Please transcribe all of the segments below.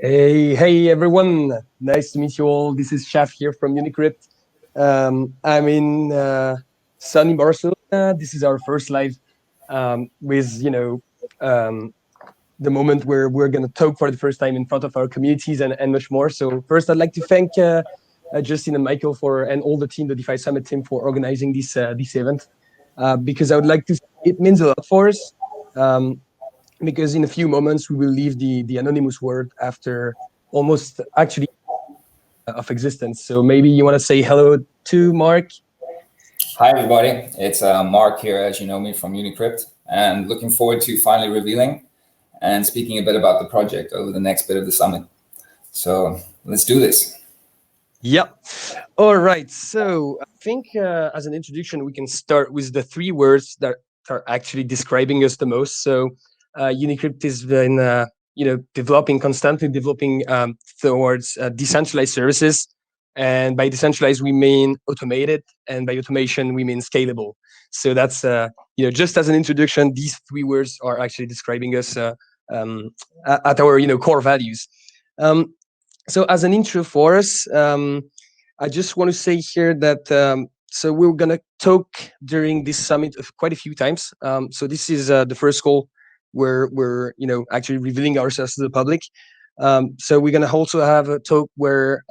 Hey everyone! Nice to meet you all. This is Chav here from Unicrypt. I'm in sunny Barcelona. This is our first live with um, the moment where we're gonna talk for the first time in front of our communities and much more. So first, I'd like to thank Justin and Michael and all the team, the DeFi Summit team, for organizing this event because I would like to. It means a lot for us. Um, because in a few moments we will leave the anonymous world after almost actually of existence. So maybe you want to say hello to Mark. Hi everybody, it's Mark here, as you know me from Unicrypt, and looking forward to finally revealing and speaking a bit about the project over the next bit of the summit. So let's do this. Yep. All right. So I think as an introduction, we can start with the three words that are actually describing us the most. So Unicrypt has been, constantly developing towards decentralized services. And by decentralized, we mean automated, and by automation, we mean scalable. So that's, just as an introduction, these three words are actually describing us at our, core values. So as an intro for us, I just want to say here that so we're gonna talk during this summit quite a few times. So this is the first call where we're actually revealing ourselves to the public. So we're gonna also have a talk where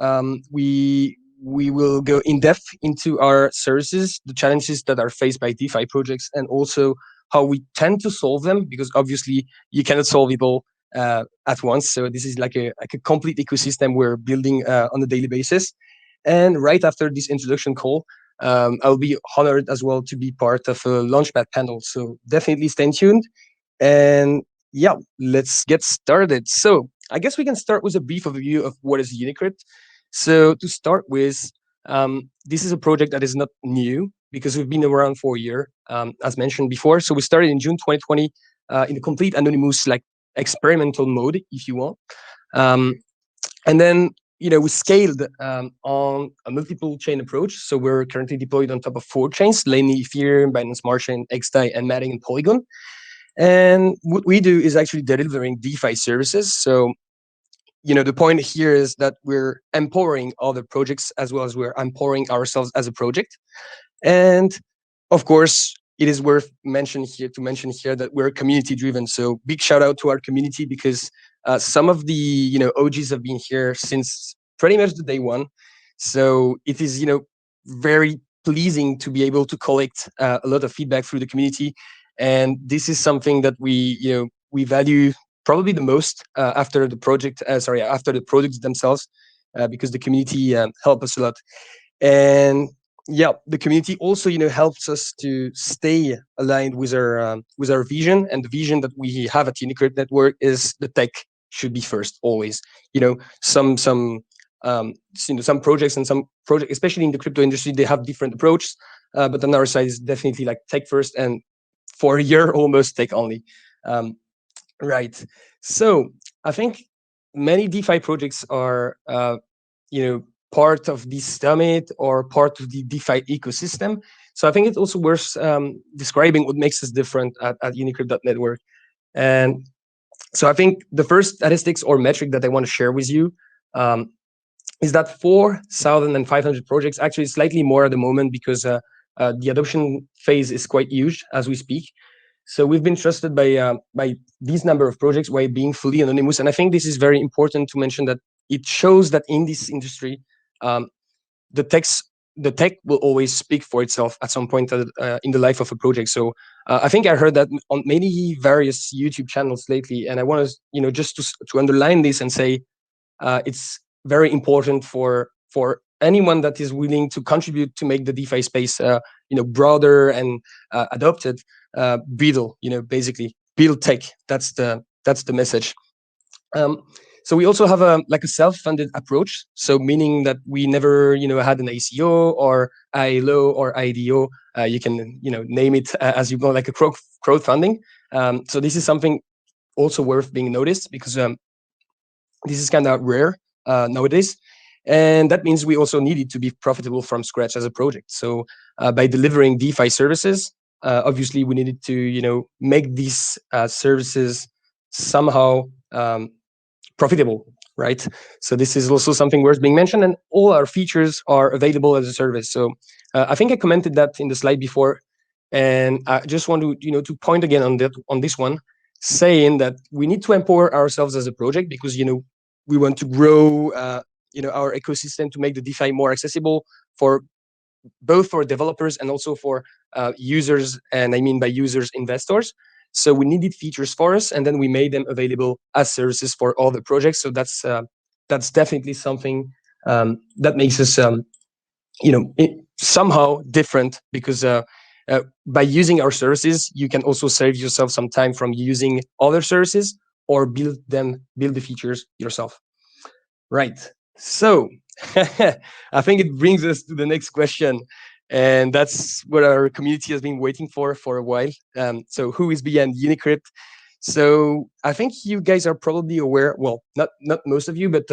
we will go in depth into our services, the challenges that are faced by DeFi projects, and also how we tend to solve them. Because obviously you cannot solve it all at once. So this is like a complete ecosystem we're building on a daily basis. And right after this introduction call, I'll be honored as well to be part of a Launchpad panel. So definitely stay tuned. And yeah, let's get started. So I guess we can start with a brief overview of what is Unicrypt. So to start with, this is a project that is not new because we've been around for a year, as mentioned before. So we started in June 2020 in a complete anonymous, like experimental mode, if you want. And then we scaled on a multiple chain approach. So we're currently deployed on top of 4 chains: Laney, Ethereum, Binance Smart Chain, XDAI, and Matic and Polygon. And what we do is actually delivering DeFi services. So the point here is that we're empowering other projects as well as we're empowering ourselves as a project. And of course, it is worth mention here that we're community driven. So big shout out to our community because some of the OGs have been here since pretty much the day one. So it is very pleasing to be able to collect a lot of feedback through the community, and this is something that we value probably the most after the project. After the products themselves, because the community help us a lot. And yeah, the community also helps us to stay aligned with our vision. And the vision that we have at Unicrypt Network is the tech should be first always. Some projects especially in the crypto industry, they have different approaches, but on our side is definitely like tech first, and for a year almost tech only. Right. So I think many DeFi projects are part of this summit or part of the DeFi ecosystem. So I think it's also worth describing what makes us different at Unicrypt.network. And so I think the first statistics or metric that I want to share with you is that 4,500 projects, actually slightly more at the moment because the adoption phase is quite huge as we speak. So we've been trusted by these number of projects while being fully anonymous. And I think this is very important to mention, that it shows that in this industry, the tech will always speak for itself at some point in the life of a project. So I think I heard that on many various YouTube channels lately, and I want to just to underline this and say it's very important for anyone that is willing to contribute to make the DeFi space broader and adopted. Basically build tech. That's the message. So we also have a self-funded approach. So meaning that we never had an ACO or ILO or IDO. You can name it as you go, like a crowdfunding. So this is something also worth being noticed because this is kind of rare nowadays. And that means we also needed to be profitable from scratch as a project. So by delivering DeFi services, obviously we needed to make these services somehow profitable right? So this is also something worth being mentioned, and all our features are available as a service. So I think I commented that in the slide before, and I just want to to point again on this one, saying that we need to empower ourselves as a project, because we want to grow our ecosystem to make the DeFi more accessible for both for developers and also for users, and I mean by users, investors. So we needed features for us, and then we made them available as services for all the projects. So that's definitely something that makes us somehow different, because by using our services, you can also save yourself some time from using other services, or build the features yourself. Right. So I think it brings us to the next question. And that's what our community has been waiting for a while. So who is beyond Unicrypt? So I think you guys are probably aware. Well, not most of you, but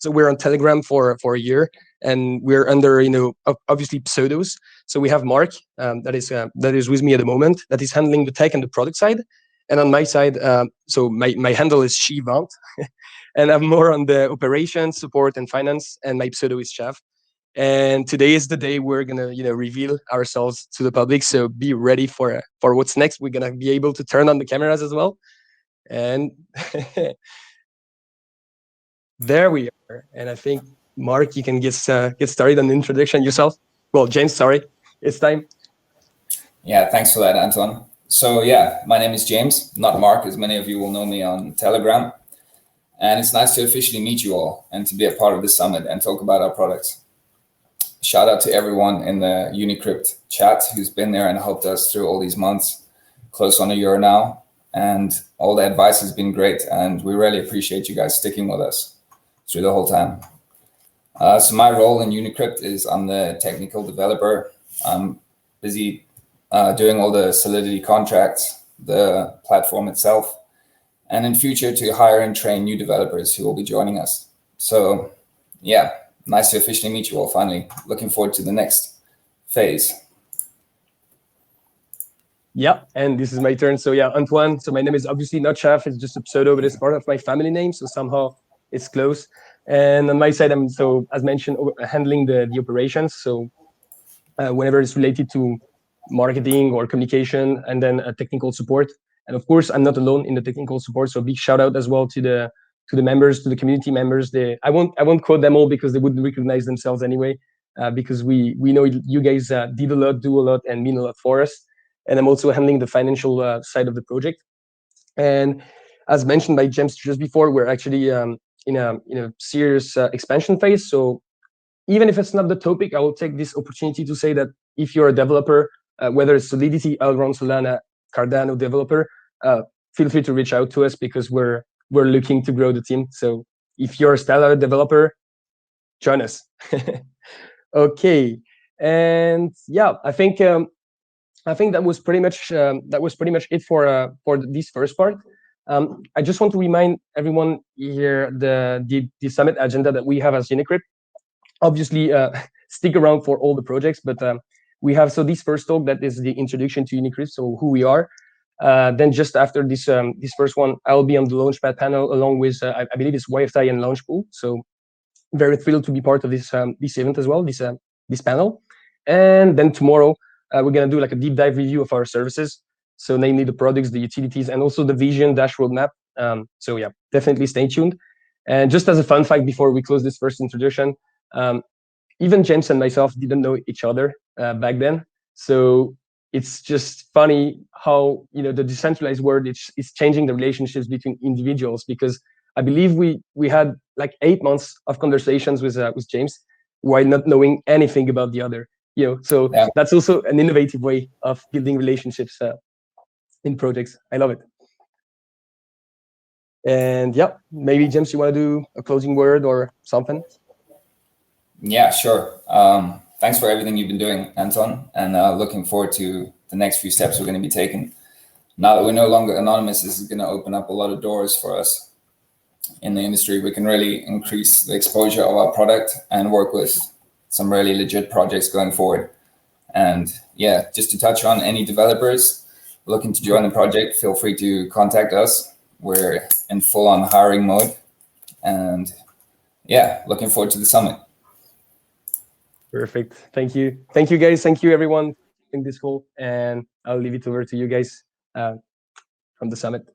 so we're on Telegram for a year, and we're under obviously pseudos. So we have Mark, that is with me at the moment, that is handling the tech and the product side, and on my side, so my handle is Chav, and I'm more on the operations, support, and finance, and my pseudo is Chav. And today is the day we're gonna reveal ourselves to the public. So be ready for what's next. We're gonna be able to turn on the cameras as well, and there we are. And I think Mark, you can get started on the introduction yourself. Well, James, sorry, it's time. Yeah, thanks for that, Antoine. So yeah, my name is James, not Mark, as many of you will know me on Telegram. And it's nice to officially meet you all and to be a part of the summit and talk about our products. Shout out to everyone in the Unicrypt chat who's been there and helped us through all these months, close on a year now. And all the advice has been great. And we really appreciate you guys sticking with us through the whole time. So my role in Unicrypt is I'm the technical developer. I'm busy doing all the Solidity contracts, the platform itself, and in future to hire and train new developers who will be joining us. So yeah, nice to officially meet you all finally. Looking forward to the next phase. Yeah, and this is my turn. So yeah, Antoine. So my name is obviously not Chav, it's just a pseudo, but it's part of my family name, so somehow it's close. And on my side, I'm, so as mentioned, handling the operations. So whenever it's related to marketing or communication, and then technical support. And of course, I'm not alone in the technical support. So big shout out as well to the members, to the community members. I won't quote them all because they wouldn't recognize themselves anyway. Because we know you guys did a lot, do a lot, and mean a lot for us. And I'm also handling the financial side of the project. And as mentioned by James just before, we're actually in a serious expansion phase. So even if it's not the topic, I will take this opportunity to say that if you're a developer, whether it's Solidity, Algorand, Solana, Cardano developer, feel free to reach out to us, because we're looking to grow the team. So if you're a Stellar developer, join us. Okay, and yeah, I think that was pretty much it for this first part. I just want to remind everyone here the summit agenda that we have as Unicrypt. Obviously, stick around for all the projects, but we have, so this first talk, that is the introduction to Unicrypt, so who we are. Then just after this first one, I'll be on the Launchpad panel along with I believe it's YFI and Launchpool. So very thrilled to be part of this event as well, this panel. And then tomorrow we're gonna do like a deep dive review of our services, so namely the products, the utilities, and also the vision dash roadmap. So yeah, definitely stay tuned. And just as a fun fact before we close this first introduction, even James and myself didn't know each other back then. So it's just funny how the decentralized world is changing the relationships between individuals, because I believe we had like 8 months of conversations with James while not knowing anything about the other. So yeah, that's also an innovative way of building relationships in projects. I love it. And yeah, maybe James, you want to do a closing word or something? Yeah, sure. Thanks for everything you've been doing, Anton, and looking forward to the next few steps we're going to be taking. Now that we're no longer anonymous, this is going to open up a lot of doors for us in the industry. We can really increase the exposure of our product and work with some really legit projects going forward. And yeah, just to touch on any developers looking to join the project, feel free to contact us. We're in full-on hiring mode, and yeah, looking forward to the summit. Perfect. Thank you. Thank you, guys. Thank you, everyone, in this call. And I'll leave it over to you guys from the summit.